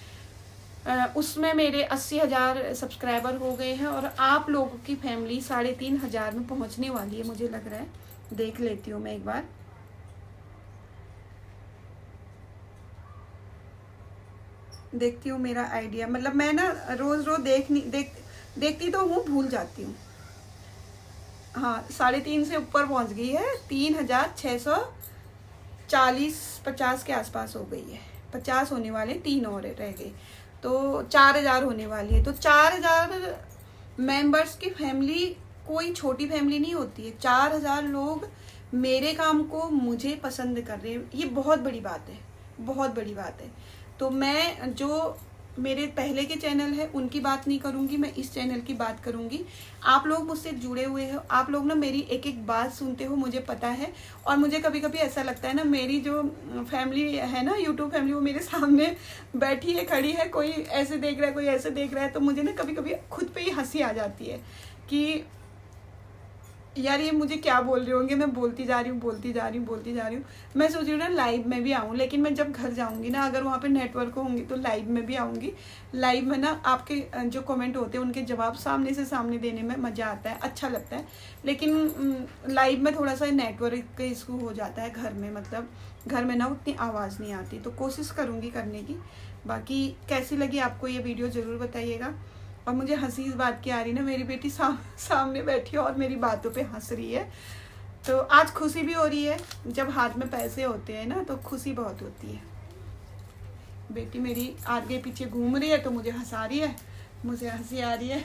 उसमें मेरे 80,000 सब्सक्राइबर हो गए हैं, और आप लोगों की फैमिली 3,500 में पहुँचने वाली है, मुझे लग रहा है। देख लेती हूँ मैं एक बार, देखती हूँ मेरा आइडिया, मतलब मैं ना रोज़ देखती तो हूँ, भूल जाती हूँ। हाँ, 3.5 से ऊपर पहुँच गई है, 3,640-50 के आसपास हो गई है। 50 होने वाले, 3 और रह गए, तो 4,000 होने वाली है। तो 4,000 मेंबर्स की फैमिली कोई छोटी फैमिली नहीं होती है। 4,000 लोग मेरे काम को मुझे पसंद कर रहे हैं, ये बहुत बड़ी बात है, बहुत बड़ी बात है। तो मैं जो मेरे पहले के चैनल है उनकी बात नहीं करूंगी, मैं इस चैनल की बात करूंगी। आप लोग मुझसे जुड़े हुए हो, आप लोग ना मेरी एक एक बात सुनते हो, मुझे पता है। और मुझे कभी कभी ऐसा लगता है ना, मेरी जो फैमिली है ना, यूट्यूब फैमिली, वो मेरे सामने बैठी है, खड़ी है, कोई ऐसे देख रहा है, कोई ऐसे देख रहा है, तो मुझे ना कभी कभी खुद पे ही हंसी आ जाती है कि यार ये मुझे क्या बोल रहे होंगे, मैं बोलती जा रही हूँ। मैं सोच रही हूँ ना लाइव में भी आऊँ, लेकिन मैं जब घर जाऊँगी ना, अगर वहाँ पे नेटवर्क होंगी तो लाइव में भी आऊँगी। लाइव में ना आपके जो कमेंट होते हैं उनके जवाब सामने से सामने देने में मज़ा आता है, अच्छा लगता है। लेकिन लाइव में थोड़ा सा नेटवर्क का इशू हो जाता है घर में, मतलब घर में ना उतनी आवाज़ नहीं आती। तो कोशिश करूँगी करने की। बाकी कैसी लगी आपको ये वीडियो ज़रूर बताइएगा। और मुझे हंसी इस बात की आ रही ना, मेरी बेटी सामने बैठी है और मेरी बातों पे हंस रही है। तो आज खुशी भी हो रही है, जब हाथ में पैसे होते हैं ना तो खुशी बहुत होती है। बेटी मेरी आगे पीछे घूम रही है तो मुझे हंसा रही है, मुझे हंसी आ रही है।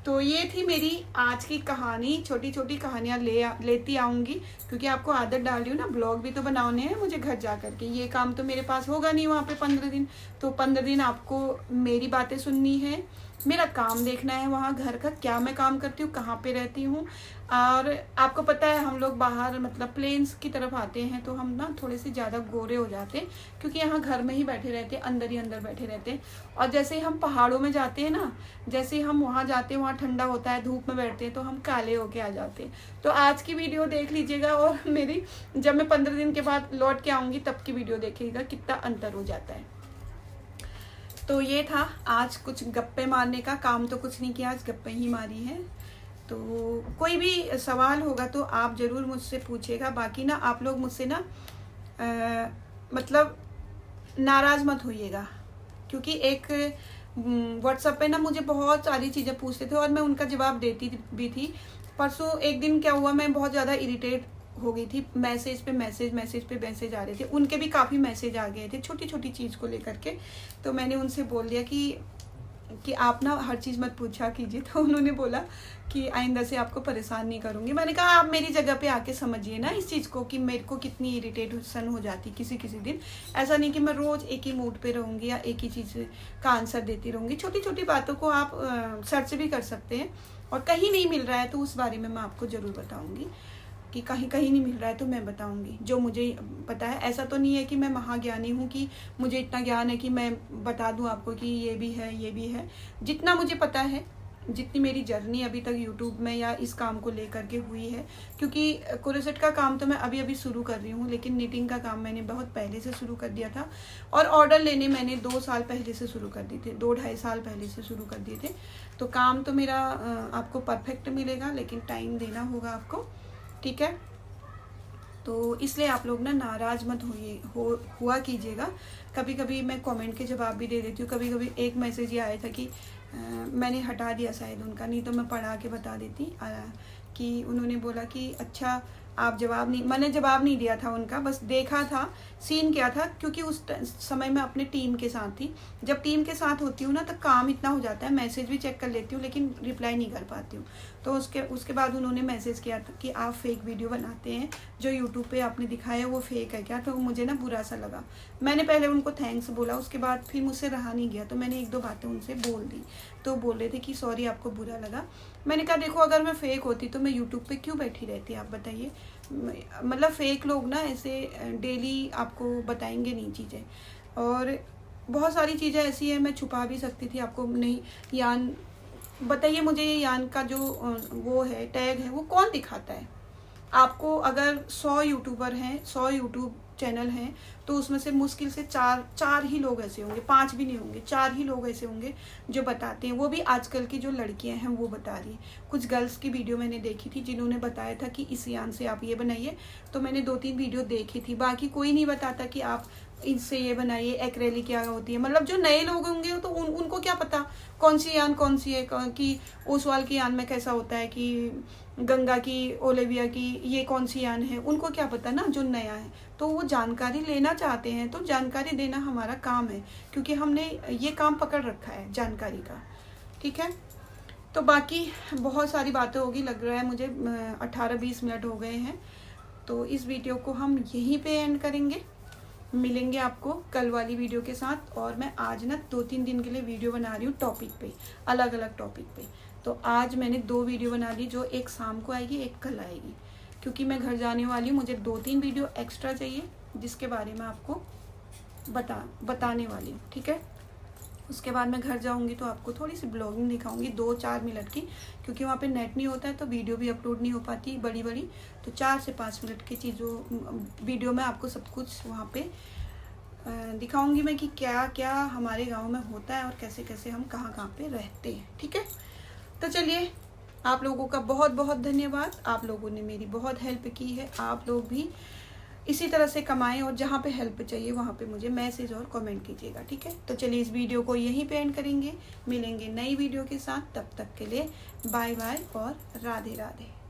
तो ये थी मेरी आज की कहानी। छोटी छोटी कहानियाँ लेती आऊँगी, क्योंकि आपको आदत डाल रही हूँ ना, ब्लॉग भी तो बनाने हैं मुझे घर जा कर के। ये काम तो मेरे पास होगा नहीं वहाँ पे 15 दिन, तो 15 दिन आपको मेरी बातें सुननी है, मेरा काम देखना है वहाँ घर का, क्या मैं काम करती हूँ, कहाँ पे रहती हूँ। और आपको पता है हम लोग बाहर मतलब प्लेन्स की तरफ आते हैं तो हम ना थोड़े से ज़्यादा गोरे हो जाते हैं, क्योंकि यहाँ घर में ही बैठे रहते हैं, अंदर ही अंदर बैठे रहते हैं। और जैसे हम पहाड़ों में जाते हैं ना, जैसे हम वहाँ जाते हैं, वहाँ ठंडा होता है, धूप में बैठते हैं तो हम काले होके आ जाते हैं। तो आज की वीडियो देख लीजिएगा, और मेरी जब मैं 15 दिन के बाद लौट के आऊँगी तब की वीडियो देखिएगा, कितना अंतर हो जाता है। तो ये था आज कुछ गप्पे मारने का, काम तो कुछ नहीं किया, आज गप्पे ही मारी है। तो कोई भी सवाल होगा तो आप ज़रूर मुझसे पूछिएगा। बाकी ना आप लोग मुझसे ना मतलब नाराज़ मत होइएगा, क्योंकि एक व्हाट्सएप पे ना मुझे बहुत सारी चीज़ें पूछते थे और मैं उनका जवाब देती भी थी। परसों एक दिन क्या हुआ, मैं बहुत ज़्यादा इरिटेट हो गई थी, मैसेज पे मैसेज आ रहे थे, उनके भी काफ़ी मैसेज आ गए थे छोटी छोटी चीज़ को लेकर के। तो मैंने उनसे बोल दिया कि आप ना हर चीज़ मत पूछा कीजिए। तो उन्होंने बोला कि आइंदा से आपको परेशान नहीं करूँगी। मैंने कहा आप मेरी जगह पे आके समझिए ना इस चीज़ को, कि मेरे को कितनी इरिटेशन हो जाती किसी दिन। ऐसा नहीं कि मैं रोज़ एक ही मूड पे रहूँगी या एक ही चीज़ का आंसर देती रहूँगी। छोटी छोटी बातों को आप सर्च भी कर सकते हैं, और कहीं नहीं मिल रहा है तो उस बारे में मैं आपको ज़रूर बताऊँगी, कि कहीं नहीं मिल रहा है तो मैं बताऊंगी जो मुझे पता है। ऐसा तो नहीं है कि मैं महाज्ञानी हूँ कि मुझे इतना ज्ञान है कि मैं बता दूँ आपको कि ये भी है। जितना मुझे पता है, जितनी मेरी जर्नी अभी तक यूट्यूब में या इस काम को लेकर के हुई है, क्योंकि क्रोसेट का काम तो मैं अभी शुरू कर रही हूँ, लेकिन निटिंग का काम मैंने बहुत पहले से शुरू कर दिया था। और ऑर्डर लेने मैंने 2 साल पहले से शुरू कर दिए थे, 2-2.5 साल पहले से शुरू कर दिए थे। तो काम तो मेरा आपको परफेक्ट मिलेगा, लेकिन टाइम देना होगा आपको, ठीक है। तो इसलिए आप लोग ना नाराज़ मत हुआ कीजिएगा। कभी कभी मैं कमेंट के जवाब भी दे देती हूँ। कभी एक मैसेज ये आया था कि मैंने हटा दिया शायद उनका, नहीं तो मैं पढ़ा के बता देती। कि उन्होंने बोला कि अच्छा आप जवाब नहीं, मैंने जवाब नहीं दिया था उनका, बस देखा था सीन क्या था, क्योंकि उस समय मैं अपने टीम के साथ थी। जब टीम के साथ होती हूँ ना तो काम इतना हो जाता है, मैसेज भी चेक कर लेती हूँ लेकिन रिप्लाई नहीं कर पाती हूँ। तो उसके बाद उन्होंने मैसेज किया था कि आप फेक वीडियो बनाते हैं, जो यूट्यूब पे आपने दिखाया वो फेक है क्या। तो मुझे ना बुरा सा लगा। मैंने पहले उनको थैंक्स बोला, उसके बाद फिर मुझसे रहा नहीं गया, तो मैंने 1-2 बातें उनसे बोल दी। तो बोल रहे थे कि सॉरी आपको बुरा लगा। मैंने कहा देखो अगर मैं फेक होती तो मैं यूट्यूब पे क्यों बैठी रहती, आप बताइए। मतलब फेक लोग ना ऐसे डेली आपको बताएंगे नहीं चीज़ें, और बहुत सारी चीज़ें ऐसी है मैं छुपा भी सकती थी आपको नहीं। यान बताइए मुझे, ये यान का जो वो है टैग है वो कौन दिखाता है आपको। अगर 100 यूट्यूबर हैं, 100 यूट्यूब चैनल हैं, तो उसमें से मुश्किल से चार ही लोग ऐसे होंगे, 5 भी नहीं होंगे, 4 ही लोग ऐसे होंगे जो बताते हैं। वो भी आजकल की जो लड़कियां हैं वो बता रही हैं। कुछ गर्ल्स की वीडियो मैंने देखी थी जिन्होंने बताया था कि इस यान से आप ये बनाइए, तो मैंने 2-3 वीडियो देखी थी। बाकी कोई नहीं बताता कि आप इससे ये बनाइए, एक्रेलिक क्या होती है। मतलब जो नए लोग होंगे तो उनको क्या पता कौन सी यान कौन सी है, कि ओसवाल की यान में कैसा होता है, कि गंगा की, ओलिविया की, ये कौन सी यान है, उनको क्या पता ना जो नया है। तो वो जानकारी लेना चाहते हैं, तो जानकारी देना हमारा काम है, क्योंकि हमने ये काम पकड़ रखा है जानकारी का, ठीक है। तो बाकी बहुत सारी बातें होगी, लग रहा है मुझे 18-20 मिनट हो गए हैं। तो इस वीडियो को हम यहीं पे एंड करेंगे। मिलेंगे आपको कल वाली वीडियो के साथ। और मैं आज ना 2-3 दिन के लिए वीडियो बना रही हूँ टॉपिक पे, अलग अलग टॉपिक पे। तो आज मैंने 2 वीडियो बना ली, जो एक शाम को आएगी, एक कल आएगी, क्योंकि मैं घर जाने वाली हूँ। मुझे 2-3 वीडियो एक्स्ट्रा चाहिए जिसके बारे में आपको बताने वाली हूँ, ठीक है। उसके बाद मैं घर जाऊंगी तो आपको थोड़ी सी ब्लॉगिंग दिखाऊंगी 2-4 मिनट की, क्योंकि वहाँ पे नेट नहीं होता है तो वीडियो भी अपलोड नहीं हो पाती बड़ी बड़ी। तो 4 से 5 मिनट की चीज़ों वीडियो में आपको सब कुछ वहाँ पे दिखाऊंगी मैं कि क्या क्या हमारे गांव में होता है और कैसे कैसे हम कहाँ कहाँ पे रहते हैं। ठीक है, तो चलिए, आप लोगों का बहुत बहुत धन्यवाद। आप लोगों ने मेरी बहुत हेल्प की है। आप लोग भी इसी तरह से कमाएं और जहाँ पे हेल्प चाहिए वहाँ पे मुझे मैसेज और कमेंट कीजिएगा। ठीक है, तो चलिए इस वीडियो को यहीं पे एंड करेंगे। मिलेंगे नई वीडियो के साथ, तब तक के लिए बाय बाय और राधे राधे।